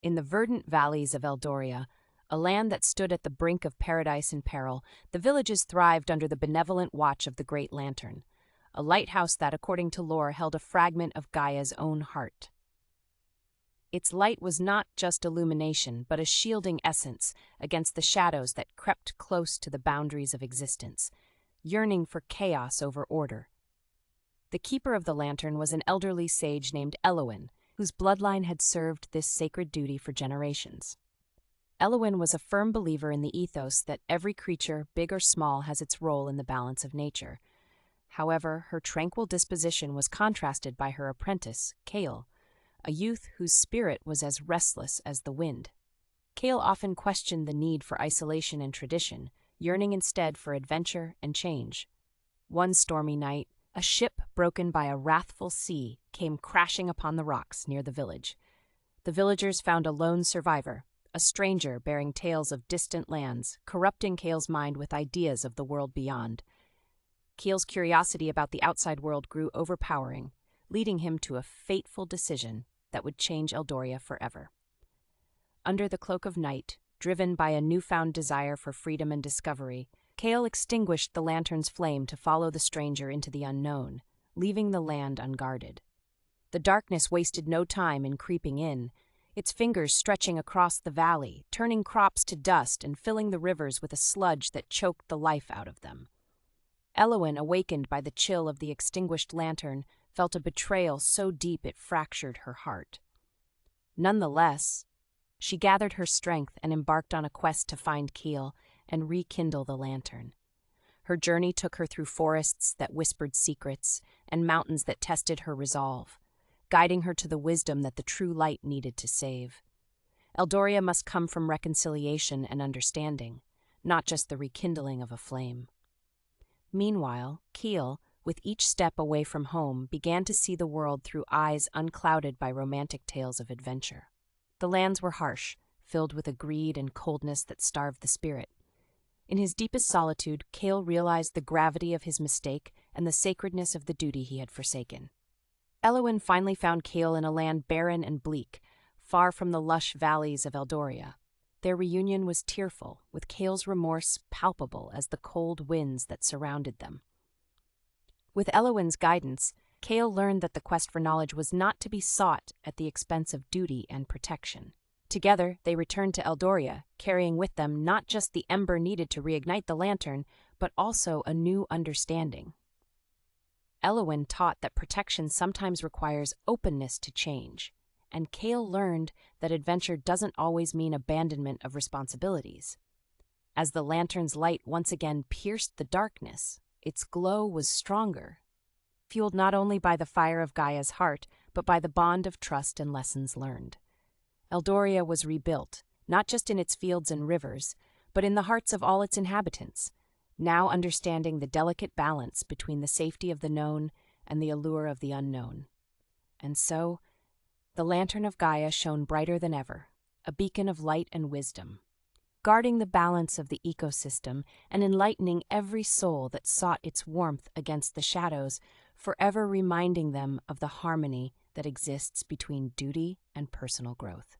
In the verdant valleys of Eldoria, a land that stood at the brink of paradise in peril, the villages thrived under the benevolent watch of the Great Lantern, a lighthouse that, according to lore, held a fragment of Gaia's own heart. Its light was not just illumination, but a shielding essence against the shadows that crept close to the boundaries of existence, yearning for chaos over order. The keeper of the lantern was an elderly sage named Elowin, whose bloodline had served this sacred duty for generations. Elowin was a firm believer in the ethos that every creature, big or small, has its role in the balance of nature. However, her tranquil disposition was contrasted by her apprentice, Kale, a youth whose spirit was as restless as the wind. Kale often questioned the need for isolation and tradition, yearning instead for adventure and change. One stormy night, a ship broken by a wrathful sea came crashing upon the rocks near the village. The villagers found a lone survivor, a stranger bearing tales of distant lands, corrupting Kale's mind with ideas of the world beyond. Kale's curiosity about the outside world grew overpowering, leading him to a fateful decision that would change Eldoria forever. Under the cloak of night, driven by a newfound desire for freedom and discovery, Kale extinguished the lantern's flame to follow the stranger into the unknown, leaving the land unguarded. The darkness wasted no time in creeping in, its fingers stretching across the valley, turning crops to dust and filling the rivers with a sludge that choked the life out of them. Elowin, awakened by the chill of the extinguished lantern, felt a betrayal so deep it fractured her heart. Nonetheless, she gathered her strength and embarked on a quest to find Kale and rekindle the lantern. Her journey took her through forests that whispered secrets and mountains that tested her resolve, guiding her to the wisdom that the true light needed to save. Eldoria must come from reconciliation and understanding, not just the rekindling of a flame. Meanwhile, Kale, with each step away from home, began to see the world through eyes unclouded by romantic tales of adventure. The lands were harsh, filled with a greed and coldness that starved the spirit. In his deepest solitude, Kale realized the gravity of his mistake and the sacredness of the duty he had forsaken. Elowin finally found Kale in a land barren and bleak, far from the lush valleys of Eldoria. Their reunion was tearful, with Kale's remorse palpable as the cold winds that surrounded them. With Elowin's guidance, Kale learned that the quest for knowledge was not to be sought at the expense of duty and protection. Together, they returned to Eldoria, carrying with them not just the ember needed to reignite the lantern, but also a new understanding. Elowin taught that protection sometimes requires openness to change, and Kale learned that adventure doesn't always mean abandonment of responsibilities. As the lantern's light once again pierced the darkness, its glow was stronger, fueled not only by the fire of Gaia's heart, but by the bond of trust and lessons learned. Eldoria was rebuilt, not just in its fields and rivers, but in the hearts of all its inhabitants, now understanding the delicate balance between the safety of the known and the allure of the unknown. And so, the lantern of Gaia shone brighter than ever, a beacon of light and wisdom, guarding the balance of the ecosystem and enlightening every soul that sought its warmth against the shadows, forever reminding them of the harmony that exists between duty and personal growth.